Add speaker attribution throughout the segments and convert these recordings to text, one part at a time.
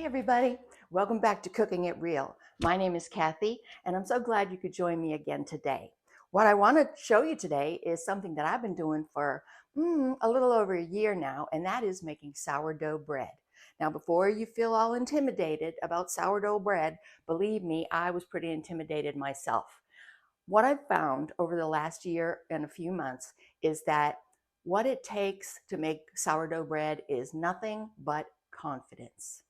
Speaker 1: Hey everybody, welcome back to Cooking It Real. My name is Kathy and I'm so glad you could join me again today. What I want to show you today is something that I've been doing for a little over a year now, and that is making sourdough bread. Now before you feel all intimidated about sourdough bread, believe me, I was pretty intimidated myself. What I've found over the last year and a few months is that what it takes to make sourdough bread is nothing but confidence.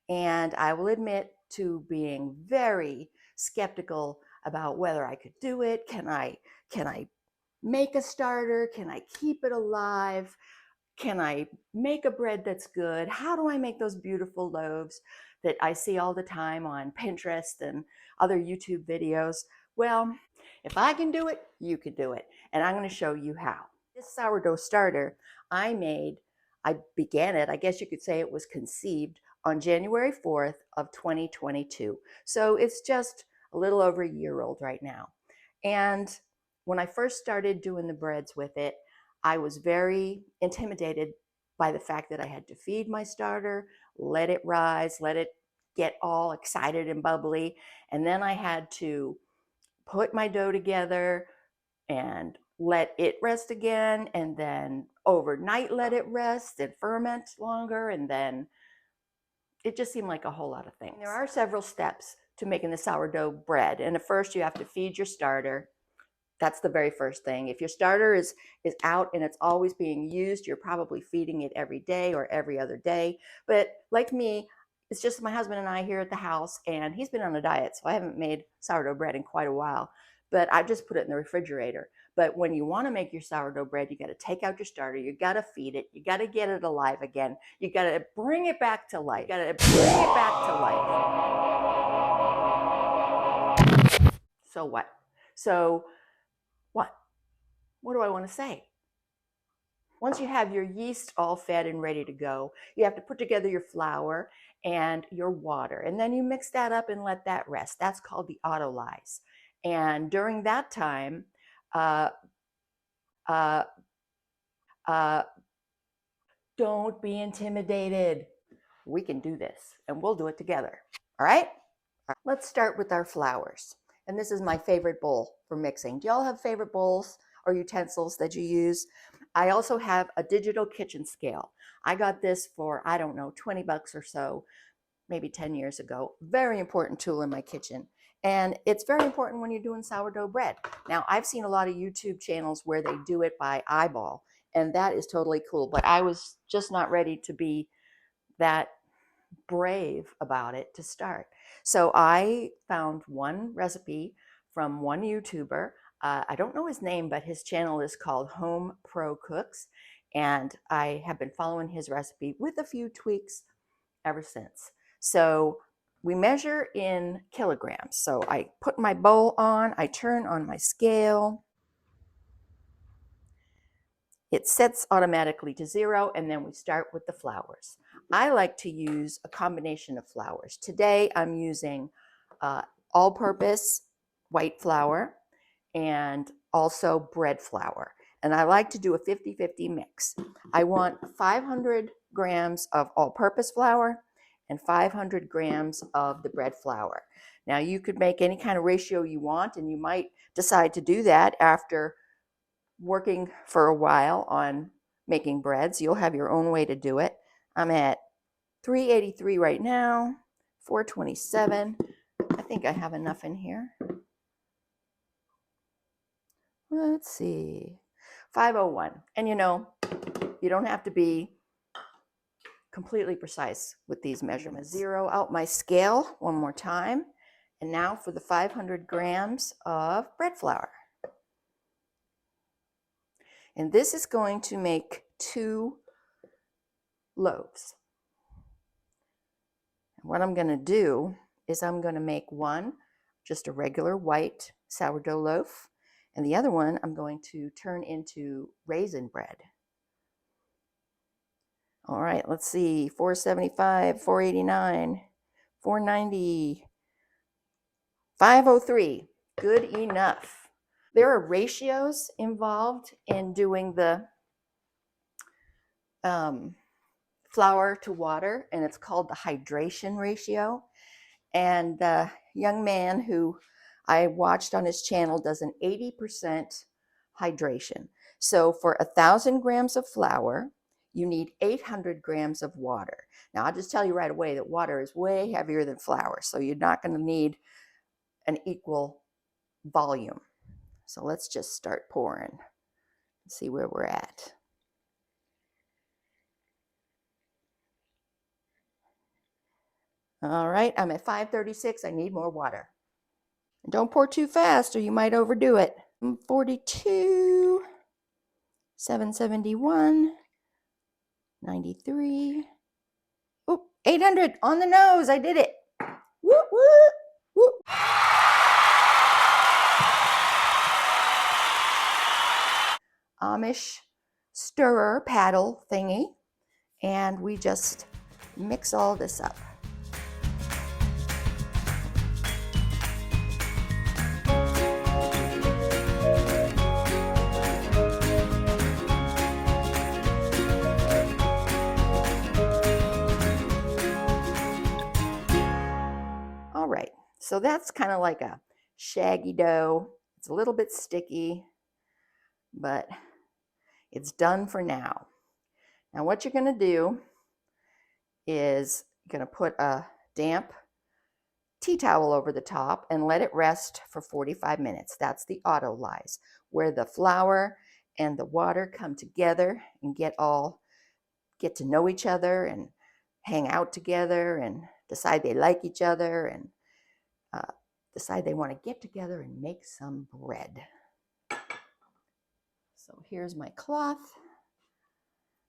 Speaker 1: And I will admit to being very skeptical about whether I could do it. Can I make a starter? Can I keep it alive? Can I make a bread that's good? How do I make those beautiful loaves that I see all the time on Pinterest and other YouTube videos? Well, if I can do it, you can do it. And I'm going to show you how. This sourdough starter I began it, I guess you could say it was conceived on January 4th of 2022. So it's just a little over a year old right now. And when I first started doing the breads with it, I was very intimidated by the fact that I had to feed my starter, let it rise, let it get all excited and bubbly. And then I had to put my dough together and let it rest again, and then overnight let it rest and ferment longer, and then it just seemed like a whole lot of things. There are several steps to making the sourdough bread, and at first you have to feed your starter. That's the very first thing. If your starter is out and it's always being used, you're probably feeding it every day or every other day. But like me, it's just my husband and I here at the house, and he's been on a diet, so I haven't made sourdough bread in quite a while. But I just put it in the refrigerator. But when you want to make your sourdough bread, you got to take out your starter, you got to feed it, you got to get it alive again, you got to bring it back to life. You got to bring it back to life. So what? So what? What do I want to say? Once you have your yeast all fed and ready to go, you have to put together your flour and your water. And then you mix that up and let that rest. That's called the autolyse. And during that time, uh, uh, uh, don't be intimidated. We can do this and we'll do it together. All right? Let's start with our flours. And this is my favorite bowl for mixing. Do y'all have favorite bowls or utensils that you use? I also have a digital kitchen scale. I got this for, I don't know, 20 bucks or so, maybe 10 years ago. Very important tool in my kitchen. And it's very important when you're doing sourdough bread. Now, I've seen a lot of YouTube channels where they do it by eyeball, and that is totally cool. But I was just not ready to be that brave about it to start. So I found one recipe from one YouTuber. I don't know his name, but his channel is called Home Pro Cooks. And I have been following his recipe with a few tweaks ever since. So we measure in kilograms. So I put my bowl on, I turn on my scale. It sets automatically to 0, and then we start with the flours. I like to use a combination of flours. Today I'm using all-purpose white flour and also bread flour. And I like to do a 50-50 mix. I want 500 grams of all-purpose flour and 500 grams of the bread flour. Now you could make any kind of ratio you want, and you might decide to do that after working for a while on making breads. You'll have your own way to do it. I'm at 383 right now, 427. I think I have enough in here. Let's see, 501. And you know, you don't have to be completely precise with these measurements. Zero out my scale one more time. And now for the 500 grams of bread flour. And this is going to make 2 loaves. What I'm going to do is I'm going to make one, just a regular white sourdough loaf, and the other one I'm going to turn into raisin bread. All right, let's see, 475, 489, 490, 503, good enough. There are ratios involved in doing the flour to water, and it's called the hydration ratio. And the young man who I watched on his channel does an 80% hydration. So for 1,000 grams of flour, you need 800 grams of water. Now, I'll just tell you right away that water is way heavier than flour, so you're not going to need an equal volume. So let's just start pouring and see where we're at. All right, I'm at 536. I need more water. And don't pour too fast or you might overdo it. 42, 771, 93. Oh, 800 on the nose. I did it. Whoop, whoop, whoop. Amish stirrer paddle thingy. And we just mix all this up. All right, so that's kind of like a shaggy dough. It's a little bit sticky, but it's done for now. Now what you're going to do is you're going to put a damp tea towel over the top and let it rest for 45 minutes. That's the autolyse, where the flour and the water come together and get to know each other and hang out together and decide they like each other and decide they want to get together and make some bread. So here's my cloth,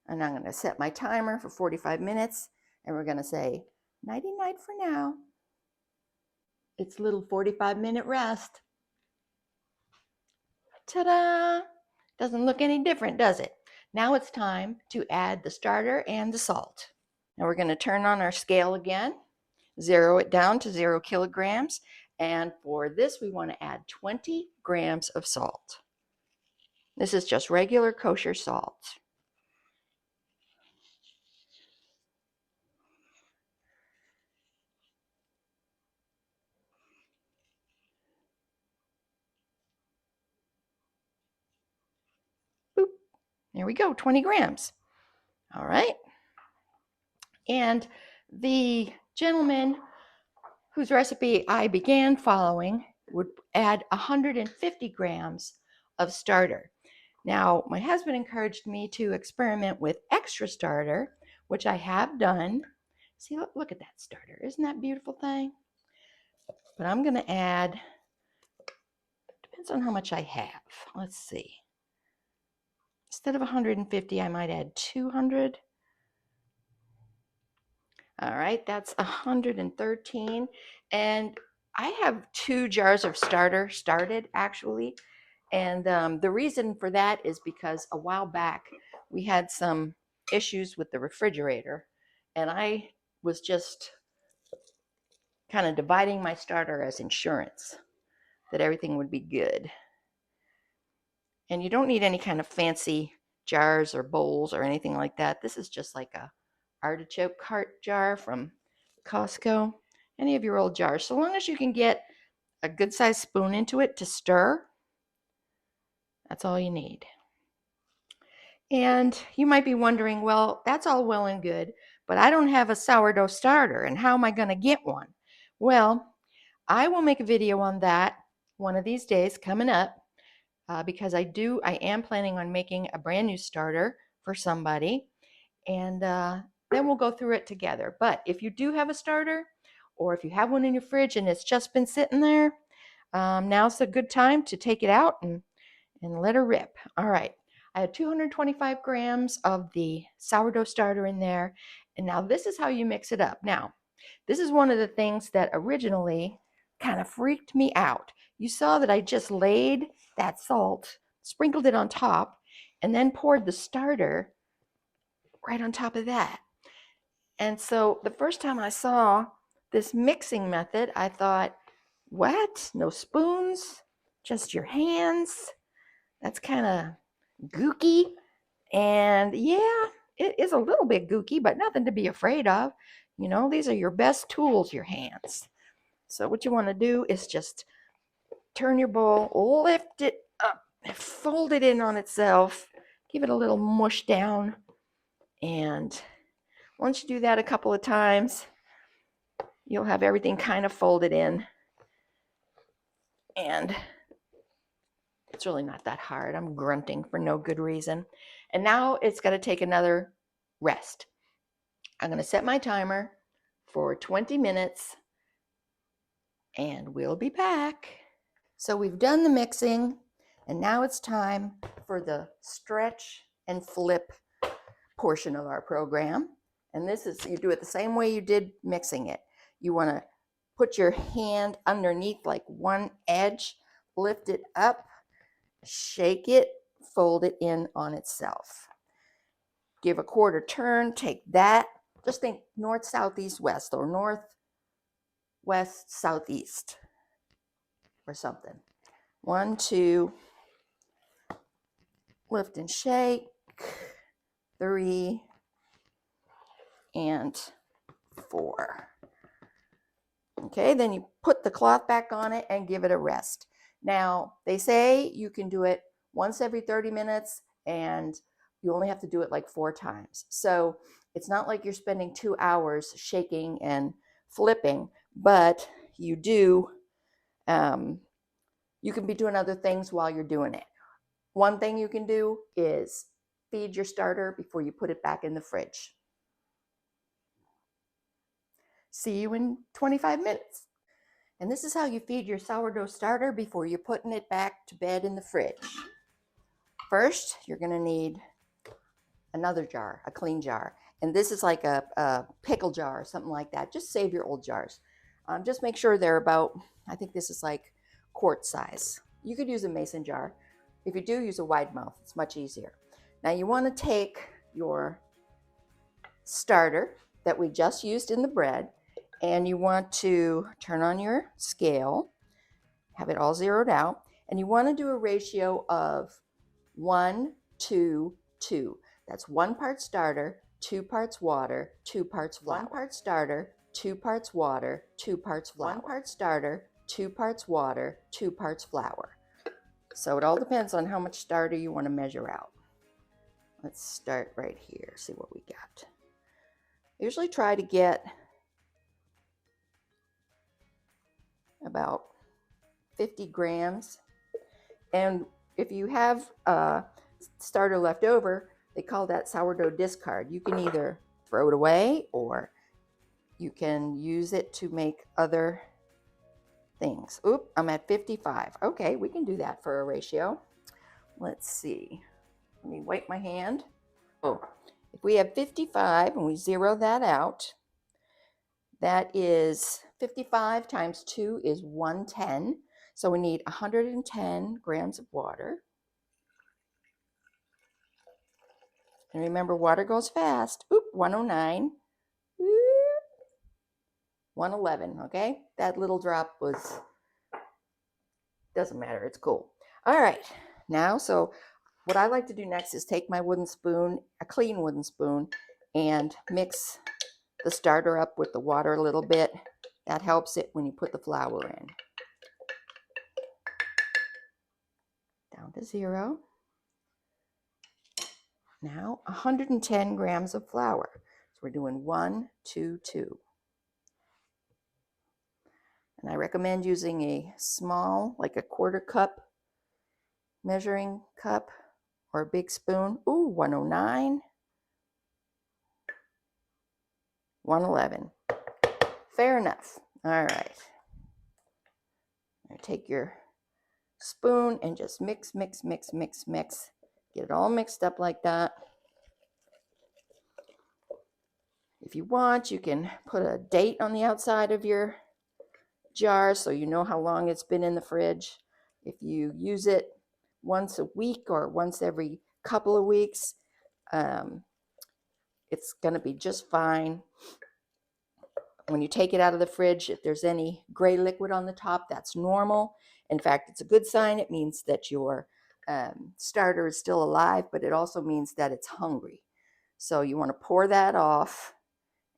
Speaker 1: and I'm going to set my timer for 45 minutes, and we're going to say nighty night for now. It's a little 45-minute rest. Ta-da! Doesn't look any different, does it? Now it's time to add the starter and the salt. Now we're going to turn on our scale again, zero it down to 0 kilograms, and for this we want to add 20 grams of salt. This is just regular kosher salt. Boop. There we go, 20 grams. All right. And the gentleman whose recipe I began following would add 150 grams of starter. Now, my husband encouraged me to experiment with extra starter, which I have done. See, look at that starter. Isn't that a beautiful thing? But I'm going to add, depends on how much I have. Let's see. Instead of 150, I might add 200. All right, that's 113. And I have 2 jars of starter started, actually. And the reason for that is because a while back we had some issues with the refrigerator, and I was just kind of dividing my starter as insurance, that everything would be good. And you don't need any kind of fancy jars or bowls or anything like that. This is just like a artichoke cart jar from Costco, any of your old jars. So long as you can get a good sized spoon into it to stir, that's all you need. And you might be wondering, well, that's all well and good, but I don't have a sourdough starter, and how am I going to get one? Well, I will make a video on that one of these days coming up, because I am planning on making a brand new starter for somebody, and then we'll go through it together. But if you do have a starter, or if you have one in your fridge and it's just been sitting there, now's a good time to take it out and let her rip. All right. I had 225 grams of the sourdough starter in there. And now this is how you mix it up. Now, this is one of the things that originally kind of freaked me out. You saw that I just laid that salt, sprinkled it on top, and then poured the starter right on top of that. And so the first time I saw this mixing method, I thought, what? No spoons? Just your hands? That's kind of gooky. And yeah, it is a little bit gooky, but nothing to be afraid of. You know, these are your best tools, your hands. So what you want to do is just turn your bowl, lift it up, fold it in on itself, give it a little mush down. And once you do that a couple of times, you'll have everything kind of folded in. And it's really not that hard. I'm grunting for no good reason. And now it's going to take another rest. I'm going to set my timer for 20 minutes and we'll be back. So we've done the mixing and now it's time for the stretch and flip portion of our program. And this is, you do it the same way you did mixing it. You want to put your hand underneath like one edge, lift it up, shake it, fold it in on itself. Give a quarter turn, take that. Just think north, south, east, west, or north, west, southeast, or something. 1, 2, lift and shake, 3, and 4. Okay, then you put the cloth back on it and give it a rest. Now, they say you can do it once every 30 minutes and you only have to do it like 4 times. So it's not like you're spending 2 hours shaking and flipping, but you do, you can be doing other things while you're doing it. One thing you can do is feed your starter before you put it back in the fridge. See you in 25 minutes. And this is how you feed your sourdough starter before you're putting it back to bed in the fridge. First, you're going to need another jar, a clean jar. And this is like a pickle jar or something like that. Just save your old jars. Just make sure they're about, I think this is like quart size. You could use a mason jar. If you do, use a wide mouth. It's much easier. Now you want to take your starter that we just used in the bread, and you want to turn on your scale, have it all zeroed out, and you want to do a ratio of 1, 2, 2. That's 1 part starter, 2 parts water, 2 parts flour. 1 part starter, 2 parts water, 2 parts flour. 1 part starter, 2 parts water, 2 parts flour. So it all depends on how much starter you want to measure out. Let's start right here, see what we got. I usually try to get about 50 grams. And if you have starter left over, they call that sourdough discard. You can either throw it away or you can use it to make other things. Oop, I'm at 55. Okay, we can do that for a ratio. Let's see. Let me wipe my hand. Oh, if we have 55 and we zero that out, that is 55 times 2 is 110. So we need 110 grams of water. And remember, water goes fast. Oop, 109. Oop, 111, okay? That little drop was, doesn't matter, it's cool. All right, now, so what I like to do next is take my wooden spoon, a clean wooden spoon, and mix the starter up with the water a little bit. That helps it when you put the flour in. Down to 0. Now 110 grams of flour. So we're doing 1, 2, 2. And I recommend using a small, like a quarter cup measuring cup or a big spoon. Ooh, 109. 111. Fair enough. All right. Now take your spoon and just mix, mix, mix, mix, mix. Get it all mixed up like that. If you want, you can put a date on the outside of your jar so you know how long it's been in the fridge. If you use it once a week or once every couple of weeks, it's going to be just fine. When you take it out of the fridge, if there's any gray liquid on the top, that's normal. In fact, it's a good sign. It means that your starter is still alive, but it also means that it's hungry. So you want to pour that off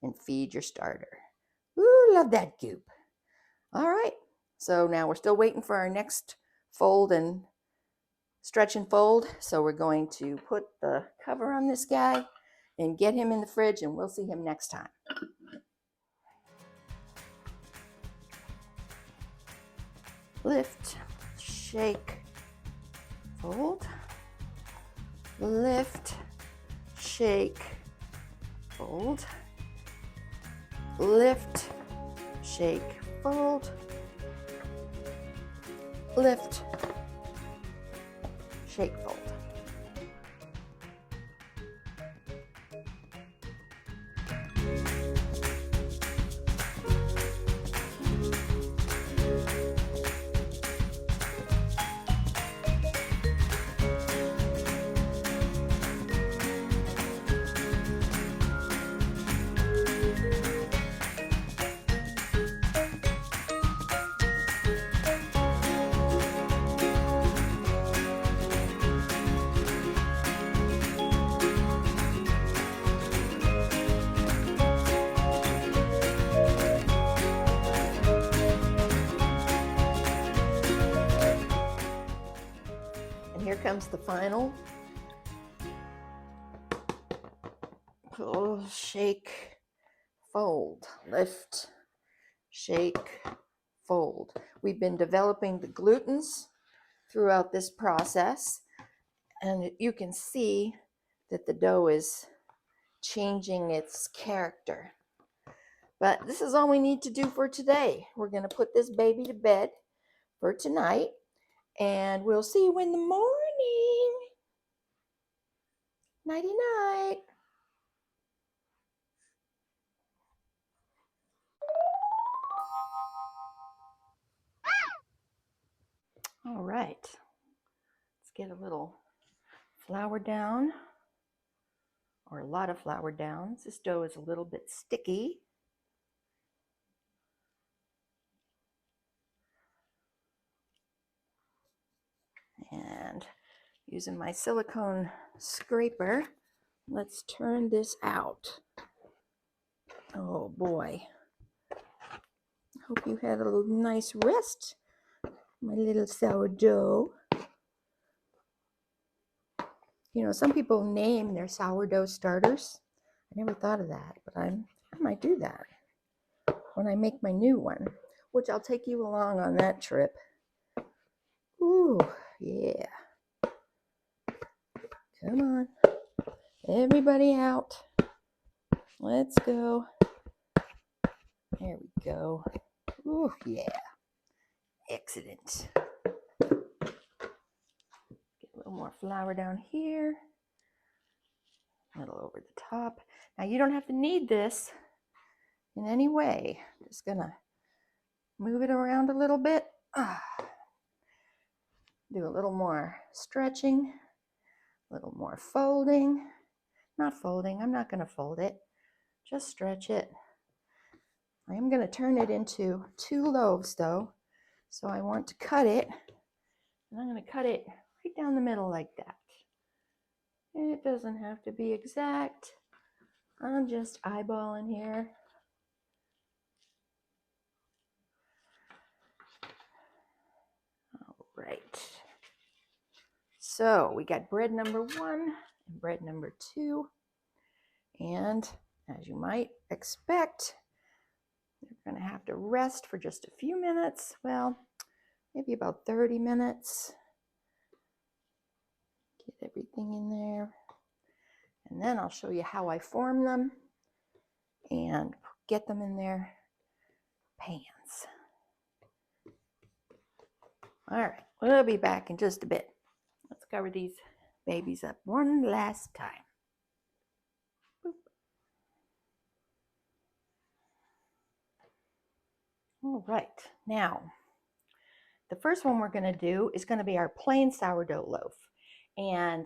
Speaker 1: and feed your starter. Ooh, love that goop. All right, so now we're still waiting for our next fold and stretch and fold. So we're going to put the cover on this guy and get him in the fridge, and we'll see him next time. Lift, shake, fold. Lift, shake, fold. Lift, shake, fold. Lift, shake, fold. And here comes the final. Pull, shake, fold, lift, shake, fold. We've been developing the glutens throughout this process, and you can see that the dough is changing its character. But this is all we need to do for today. We're going to put this baby to bed for tonight, and we'll see you in the morning. Nighty night. All right, let's get a little flour down, or a lot of flour down. This dough is a little bit sticky. And using my silicone scraper, let's turn this out. Oh boy. Hope you had a nice rest, my little sourdough. You know, some people name their sourdough starters. I never thought of that, but I might do that when I make my new one, which I'll take you along on that trip. Ooh, yeah. Come on. Everybody out. Let's go. There we go. Ooh, yeah. Excellent. Get a little more flour down here. A little over the top. Now you don't have to knead this in any way. Just gonna move it around a little bit. Do a little more stretching, a little more folding. Not folding, I'm not gonna fold it. Just stretch it. I am gonna turn it into 2 loaves though. So I want to cut it, and I'm gonna cut it right down the middle like that. It doesn't have to be exact. I'm just eyeballing here. All right. So we got bread number 1 and bread number 2. And as you might expect, you're going to have to rest for just a few minutes. Well, maybe about 30 minutes. Get everything in there. And then I'll show you how I form them and get them in their pans. All right, we'll be back in just a bit. Let's cover these babies up one last time. Boop. All right, now the first one we're going to do is going to be our plain sourdough loaf. And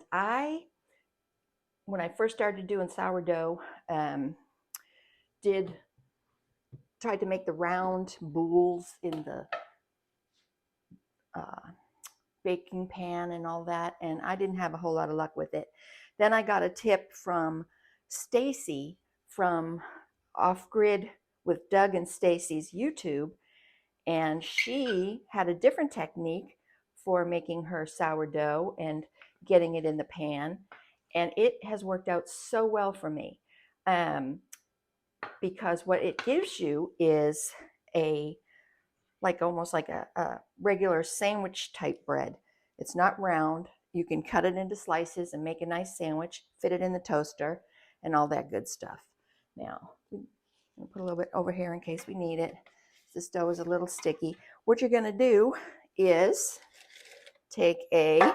Speaker 1: when I first started doing sourdough, tried to make the round boules in the baking pan and all that, and I didn't have a whole lot of luck with it. Then I got a tip from Stacy from Off Grid with Doug and Stacy's YouTube, and she had a different technique for making her sourdough and getting it in the pan, and it has worked out so well for me, because what it gives you is almost like a regular sandwich type bread. It's not round. You can cut it into slices and make a nice sandwich, fit it in the toaster, and all that good stuff. Now, I'll put a little bit over here in case we need it. This dough is a little sticky. What you're going to do is take a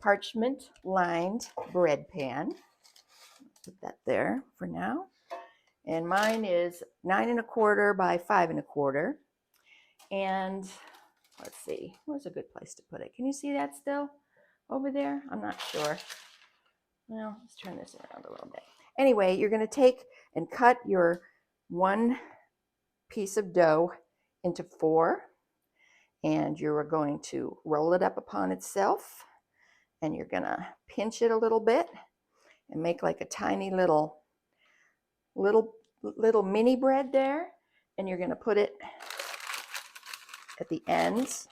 Speaker 1: parchment lined bread pan. Put that there for now. And mine is 9 1/4 by 5 1/4. And let's see, where's a good place to put it? Can you see that still over there? I'm not sure. Well, let's turn this around a little bit. Anyway, you're going to take and cut your one piece of dough into 4, and you're going to roll it up upon itself, and you're going to pinch it a little bit and make like a tiny little mini bread there, and you're going to put it at the ends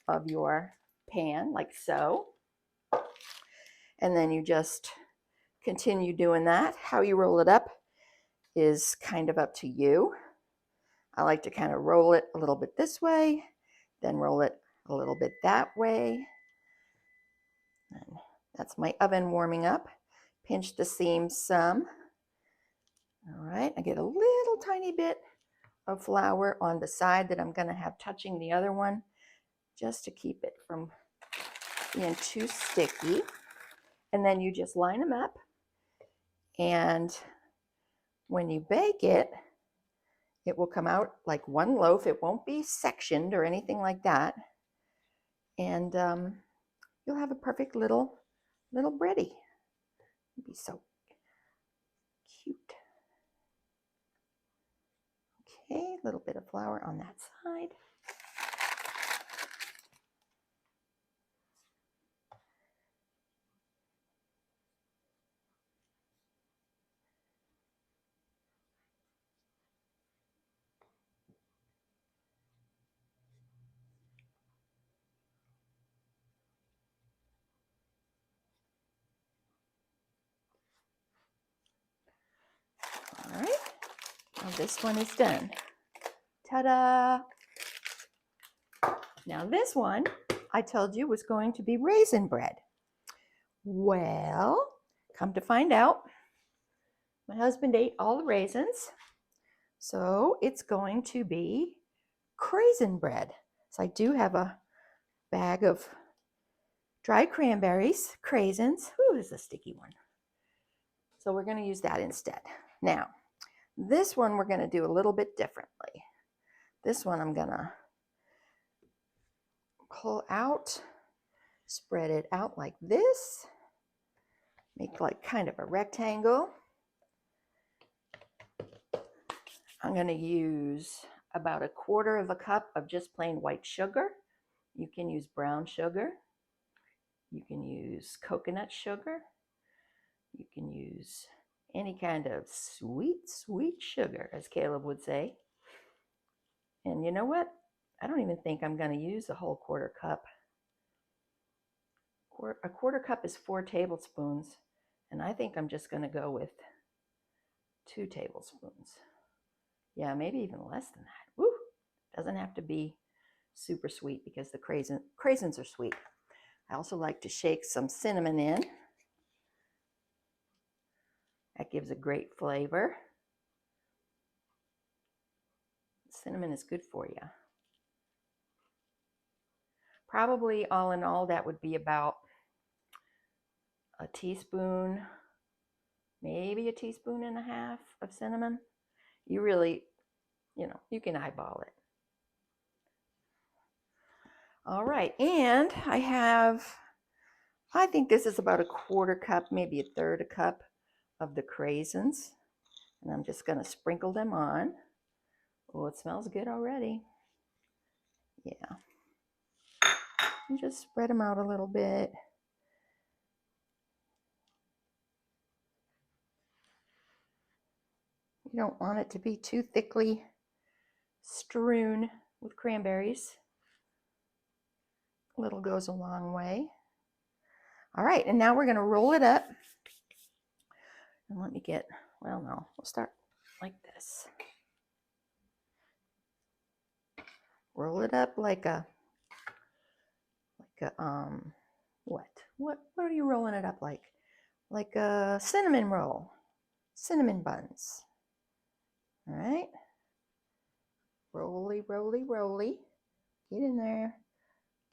Speaker 1: of your pan like so, and then you just continue doing that. How you roll it up is kind of up to you. I like to kind of roll it a little bit this way, then roll it a little bit that way. And that's my oven warming up. Pinch the seams some. All right, I get a little tiny bit of flour on the side that I'm going to have touching the other one, just to keep it from being too sticky. And then you just line them up, and when you bake it, it will come out like one loaf. It won't be sectioned or anything like that. And you'll have a perfect little bready. It'll be so cute. Okay, a little bit of flour on that side. All right, now this one is done. Ta-da! Now this one, I told you, was going to be raisin bread. Well, come to find out, my husband ate all the raisins, so it's going to be craisin bread. So I do have a bag of dried cranberries, craisins. Ooh, this is a sticky one. So we're going to use that instead. Now, this one we're going to do a little bit differently. This one I'm going to pull out, spread it out like this, make like kind of a rectangle. I'm going to use about 1/4 cup of just plain white sugar. You can use brown sugar. You can use coconut sugar. You can use any kind of sweet sugar, as Caleb would say. And you know what? I don't even think I'm going to use the whole 1/4 cup. A 1/4 cup is 4 tablespoons, and I think I'm just going to go with 2 tablespoons. Yeah, maybe even less than that. Woo! Doesn't have to be super sweet because the craisins are sweet. I also like to shake some cinnamon in. That gives a great flavor. Cinnamon is good for you. Probably all in all, that would be about a teaspoon, maybe a teaspoon and a half of cinnamon. You really, you can eyeball it. All right, and I think this is about a 1/4 cup, maybe a 1/3 cup of the craisins. And I'm just going to sprinkle them on. Oh, it smells good already. Yeah. And just spread them out a little bit. You don't want it to be too thickly strewn with cranberries. A little goes a long way. All right, and now we're going to roll it up. And let me get, well, no, we'll start like this. Roll it up like a what are you rolling it up like? Like a cinnamon roll, cinnamon buns. All right. Roly, roly, roly. Get in there.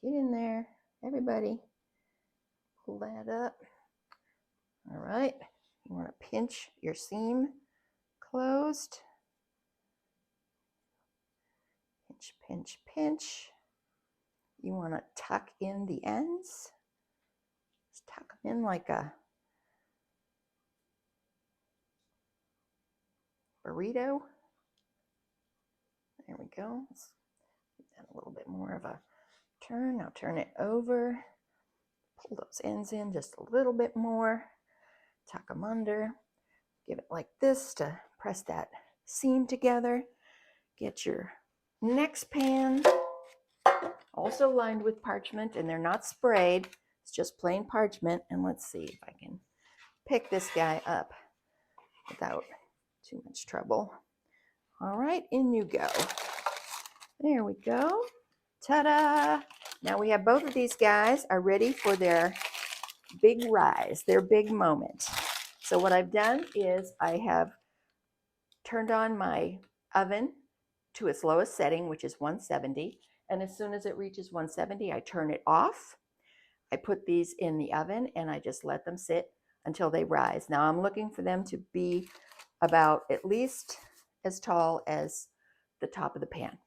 Speaker 1: Get in there. Everybody. Pull that up. All right. You want to pinch your seam closed. Pinch, pinch, pinch. You want to tuck in the ends. Just tuck them in like a burrito. There we go. Let's give that a little bit more of a turn. Now turn it over. Pull those ends in just a little bit more. Tuck them under. Give it like this to press that seam together. Get your next pan, also lined with parchment, and they're not sprayed. It's just plain parchment. And let's see if I can pick this guy up without too much trouble. All right, in you go. There we go. Ta-da! Now we have both of these guys are ready for their big rise, their big moment. So what I've done is I have turned on my oven to its lowest setting, which is 170. And as soon as it reaches 170, I turn it off. I put these in the oven and I just let them sit until they rise. Now I'm looking for them to be about at least as tall as the top of the pan.